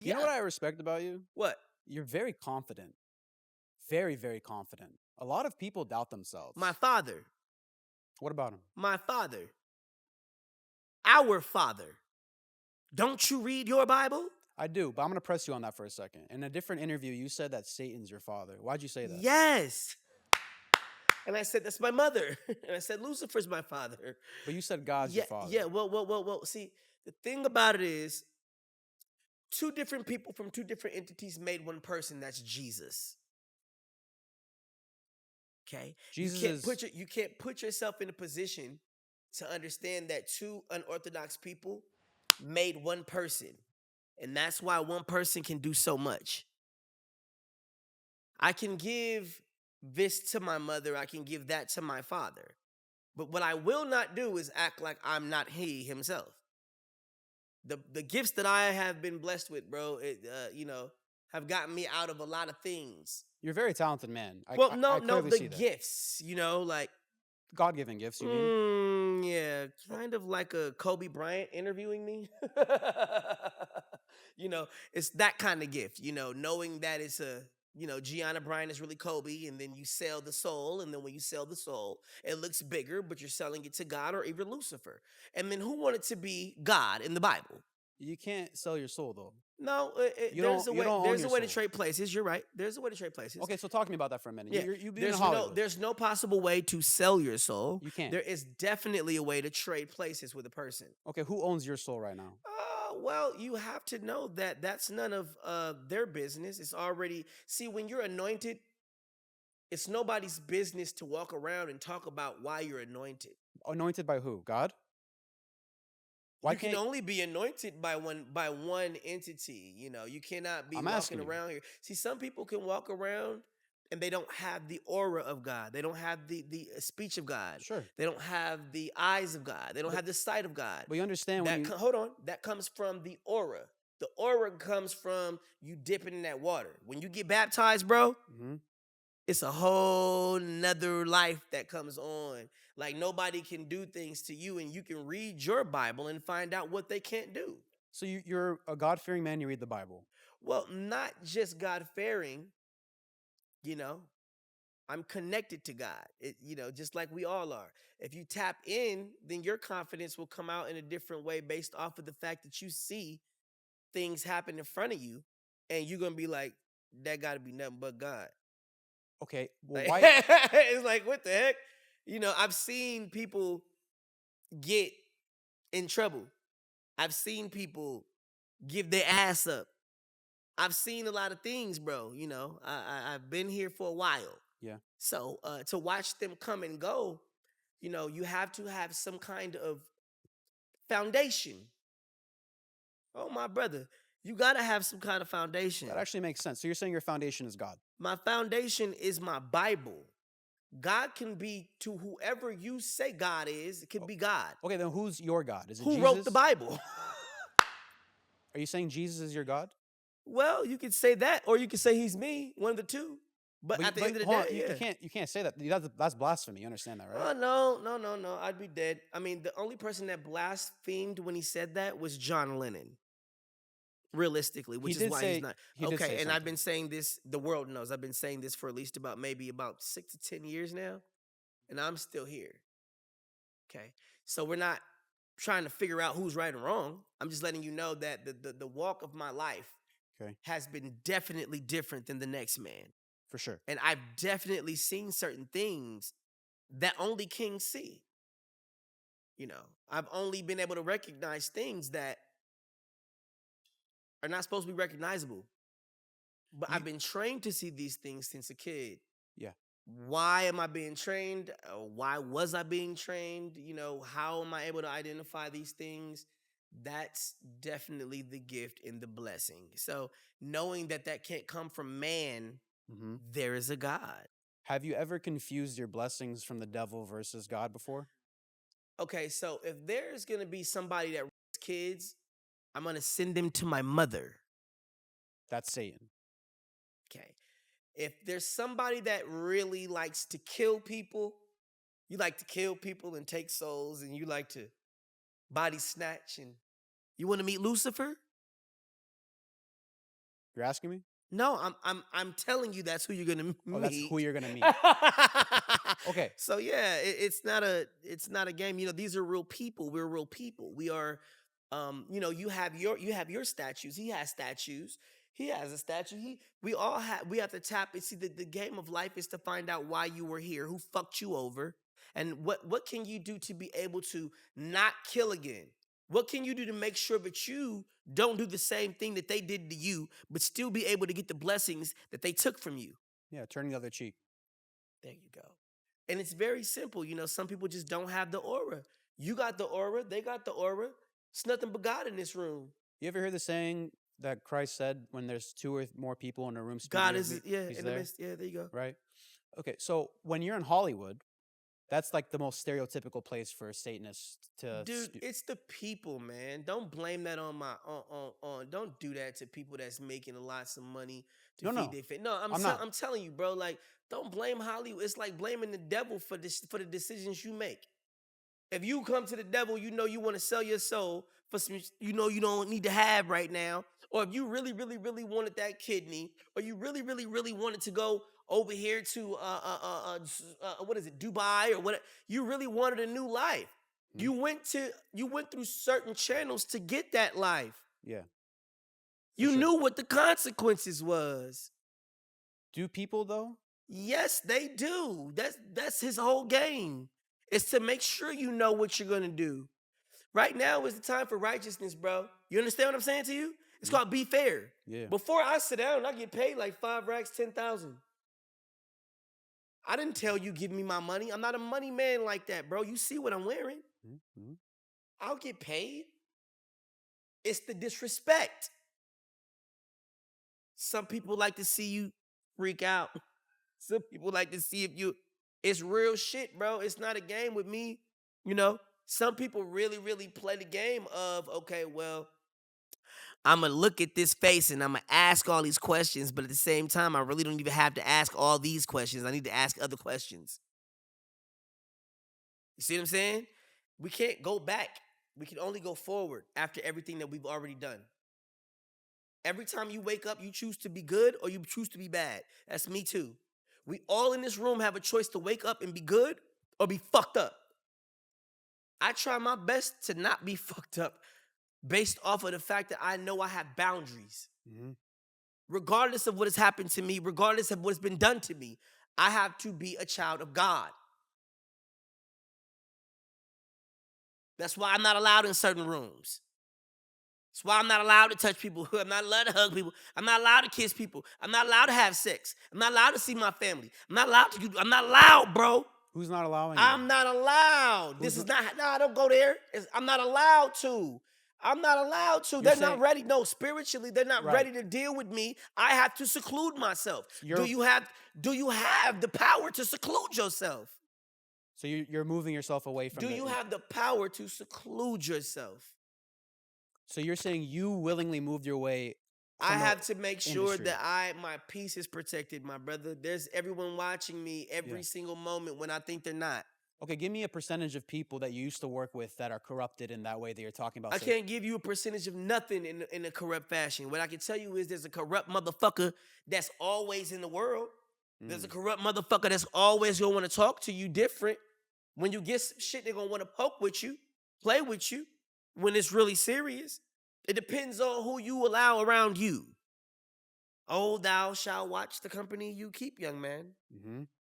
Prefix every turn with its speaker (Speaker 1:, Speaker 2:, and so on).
Speaker 1: You know
Speaker 2: Yeah.
Speaker 1: what I respect about you?
Speaker 2: What?
Speaker 1: You're very confident. Very, very confident. A lot of people doubt
Speaker 2: My
Speaker 1: themselves.
Speaker 2: father.
Speaker 1: What about him?
Speaker 2: My father. Our father. Don't you read your Bible?
Speaker 1: I do, but I'm going to press you on that for a second. In a different interview, you said that Satan's your father. Why'd you say that?
Speaker 2: Yes. And I said, that's my mother. And I said, Lucifer's my father.
Speaker 1: But you said God's your
Speaker 2: Yeah,
Speaker 1: father.
Speaker 2: yeah. Well. See, the thing about it is, two different people from two different entities made one person. That's Jesus. Okay,
Speaker 1: Jesus is.
Speaker 2: you can't put yourself in a position to understand that two unorthodox people made one person, and that's why one person can do so much. I can give this to my mother. I can give that to my father. But what I will not do is act like I'm not he himself. The gifts that I have been blessed with, bro, have gotten me out of a lot of things.
Speaker 1: You're a very talented man.
Speaker 2: Well, no,
Speaker 1: I
Speaker 2: no,
Speaker 1: clearly
Speaker 2: the
Speaker 1: see that.
Speaker 2: gifts, like,
Speaker 1: God given gifts, you mean?
Speaker 2: yeah,
Speaker 1: Oh,
Speaker 2: kind of like a Kobe Bryant interviewing me. It's that kind of gift, knowing that it's Gianna Bryant is really Kobe, and then you sell the soul, and then when you sell the soul, it looks bigger, but you're selling it to God or even Lucifer. And then who wanted to be God in the Bible?
Speaker 1: you can't sell your soul, though.
Speaker 2: No,
Speaker 1: You
Speaker 2: there's
Speaker 1: don't.
Speaker 2: a
Speaker 1: You
Speaker 2: way.
Speaker 1: don't own
Speaker 2: There's
Speaker 1: your
Speaker 2: a way to
Speaker 1: soul.
Speaker 2: trade places. You're right. There's a way to trade places.
Speaker 1: Okay, so talk to me about that for a minute.
Speaker 2: Yeah,
Speaker 1: You've been in Hollywood.
Speaker 2: there's no possible way to sell your soul.
Speaker 1: You can't.
Speaker 2: There is definitely a way to trade places with a person.
Speaker 1: Okay, who owns your soul right now?
Speaker 2: Well, you have to know that that's none of their business. It's already, see, when you're anointed, it's nobody's business to walk around and talk about why you're anointed.
Speaker 1: Anointed by who? God? Why
Speaker 2: You can
Speaker 1: can't?
Speaker 2: only be anointed by one entity. You cannot be
Speaker 1: I'm
Speaker 2: walking
Speaker 1: asking you.
Speaker 2: around here. See, some people can walk around and they don't have the aura of God. They don't have the speech of God.
Speaker 1: Sure,
Speaker 2: They don't have the eyes of God. They don't
Speaker 1: but
Speaker 2: have the sight of God.
Speaker 1: you understand when you.
Speaker 2: Hold on, that comes from the aura. The aura comes from you dipping in that water. When you get baptized, bro,
Speaker 1: Mhm.
Speaker 2: it's a whole nother life that comes on. Like, nobody can do things to you, and you can read your Bible and find out what they can't do.
Speaker 1: So you're a God fearing man. You read the Bible.
Speaker 2: Well, not just God fearing, you know, I'm connected to God. Just like we all are. If you tap in, then your confidence will come out in a different way based off of the fact that you see things happen in front of you, and you're gonna be like, that gotta be nothing but God.
Speaker 1: Okay, well,
Speaker 2: Like,
Speaker 1: why?
Speaker 2: it's like, what the heck? I've seen people get in trouble. I've seen people give their ass up. I've seen a lot of things, bro. I've been here for a while.
Speaker 1: Yeah.
Speaker 2: So to watch them come and go, you have to have some kind of foundation. Oh, my brother, you got to have some kind of
Speaker 1: That
Speaker 2: foundation.
Speaker 1: actually makes sense. So you're saying your foundation is God.
Speaker 2: My foundation is my Bible. God can be to whoever you say God is. It could be God.
Speaker 1: Okay, then who's your God? Is it
Speaker 2: Who wrote the
Speaker 1: Jesus?
Speaker 2: Bible?
Speaker 1: Are you saying Jesus is your God?
Speaker 2: Well, you could say that, or you could say he's me, one of the two. But at the end of the
Speaker 1: hold on,
Speaker 2: day, yeah.
Speaker 1: you can't say that. That's blasphemy. You understand that, right?
Speaker 2: Oh, no. I'd be dead. I mean, the only person that blasphemed when he said that was John Lennon, realistically, which is why he's not.
Speaker 1: He did say
Speaker 2: Okay, and I've
Speaker 1: something.
Speaker 2: been saying this, the world knows, I've been saying this for at least about 6 to 10 years now, and I'm still here. Okay. So we're not trying to figure out who's right and wrong. I'm just letting you know that the walk of my life
Speaker 1: Okay,
Speaker 2: has been definitely different than the next man.
Speaker 1: for sure.
Speaker 2: And I've definitely seen certain things that only kings see. I've only been able to recognize things that are not supposed to be recognizable. But
Speaker 1: You
Speaker 2: I've been trained to see these things since a kid.
Speaker 1: yeah.
Speaker 2: Why am I being trained? Why was I being trained? How am I able to identify these things? That's definitely the gift and the blessing. So knowing that can't come from man,
Speaker 1: Hmm.
Speaker 2: there is a God.
Speaker 1: Have you ever confused your blessings from the devil versus God before?
Speaker 2: Okay, so if there's gonna be somebody that raised kids, I'm gonna send them to my mother.
Speaker 1: That's Satan.
Speaker 2: Okay. If there's somebody that really likes to kill people, you like to kill people and take souls, and you like to body snatch, and you want to meet Lucifer,
Speaker 1: You're asking me?
Speaker 2: No, I'm telling you that's who you're gonna
Speaker 1: Oh, that's who
Speaker 2: meet.
Speaker 1: you're gonna meet. Okay.
Speaker 2: So yeah, it's not a game. These are real people. We're real people. We are, you have your statues. He has statues. He has a statue. We have to tap and see that the game of life is to find out why you were here, who fucked you over, and what can you do to be able to not kill again. What can you do to make sure that you don't do the same thing that they did to you, but still be able to get the blessings that they took from you?
Speaker 1: Yeah, turning the other cheek.
Speaker 2: There you go. And it's very simple. Some people just don't have the aura. You got the aura, they got the aura. It's nothing but God in this room.
Speaker 1: You ever hear the saying that Christ said when there's two or more people in a room
Speaker 2: God
Speaker 1: speaking of
Speaker 2: is,
Speaker 1: me,
Speaker 2: yeah,
Speaker 1: he's
Speaker 2: in the
Speaker 1: there,
Speaker 2: midst. Yeah, there you go.
Speaker 1: right? Okay, so when you're in Hollywood, that's like the most stereotypical place for Satanists to
Speaker 2: Dude, it's the people, man. Don't blame that on my don't do that to people that's making lots of money to
Speaker 1: No,
Speaker 2: feed
Speaker 1: no,
Speaker 2: their family. No,
Speaker 1: I'm not.
Speaker 2: I'm telling you, bro. Like, don't blame Hollywood. It's like blaming the devil for the decisions you make. If you come to the devil, you want to sell your soul for some you don't need to have right now, or if you really, really, really wanted that kidney, or you really, really, really wanted to go over here to what is it, Dubai or what? You really wanted a new life.
Speaker 1: Mhm.
Speaker 2: You went through certain channels to get that life.
Speaker 1: Yeah, for
Speaker 2: You
Speaker 1: sure.
Speaker 2: knew what the consequences was.
Speaker 1: Do people though?
Speaker 2: Yes, they do. That's his whole game. It's to make sure you know what you're gonna do. Right now is the time for righteousness, bro. You understand what I'm saying to you? It's
Speaker 1: Mhm.
Speaker 2: called be fair.
Speaker 1: Yeah.
Speaker 2: Before I sit down, I get paid like 5 racks, 10,000. I didn't tell you give me my money. I'm not a money man like that, bro. You see what I'm wearing?
Speaker 1: Mhm.
Speaker 2: I'll get paid. It's the disrespect. Some people like to see you freak out. Some people like to see if you. It's real shit, bro. It's not a game with me. Some people really, really play the game of, okay, well, I'm gonna look at this face and I'm gonna ask all these questions, but at the same time, I really don't even have to ask all these questions. I need to ask other questions. You see what I'm saying? We can't go back. We can only go forward after everything that we've already done. Every time you wake up, you choose to be good or you choose to be bad. That's me too. We all in this room have a choice to wake up and be good or be fucked up. I try my best to not be fucked up based off of the fact that I know I have boundaries.
Speaker 1: Mhm.
Speaker 2: Regardless of what has happened to me, regardless of what's been done to me, I have to be a child of God. That's why I'm not allowed in certain rooms. That's why I'm not allowed to touch people. I'm not allowed to hug people. I'm not allowed to kiss people. I'm not allowed to have sex. I'm not allowed to see my family. I'm not allowed, bro.
Speaker 1: Who's not allowing you?
Speaker 2: I'm not allowed.
Speaker 1: Who's
Speaker 2: This is not, nah, don't go there. I'm not allowed to. I'm not allowed to.
Speaker 1: You're
Speaker 2: They're not
Speaker 1: saying
Speaker 2: ready. No, spiritually, they're not
Speaker 1: right.
Speaker 2: ready to deal with me. I have to seclude myself. Do
Speaker 1: You're
Speaker 2: you have the power to seclude yourself?
Speaker 1: so you're moving yourself away from
Speaker 2: Do you have the power to seclude yourself?
Speaker 1: So you're saying you willingly moved your way
Speaker 2: I
Speaker 1: from the
Speaker 2: have to make sure
Speaker 1: industry.
Speaker 2: that my peace is protected, my brother. There's everyone watching me every
Speaker 1: Yeah.
Speaker 2: single moment when I think they're not.
Speaker 1: Okay, give me a percentage of people that you used to work with that are corrupted in that way that you're talking about.
Speaker 2: I can't give you a percentage of nothing in a corrupt fashion. What I can tell you is there's a corrupt motherfucker that's always in the world. There's a corrupt motherfucker that's always gonna want to talk to you different. When you get some shit, they're gonna want to poke with you, play with you when it's really serious. It depends on who you allow around you. Oh, thou shalt watch the company you keep, young man.
Speaker 1: Mm-hmm.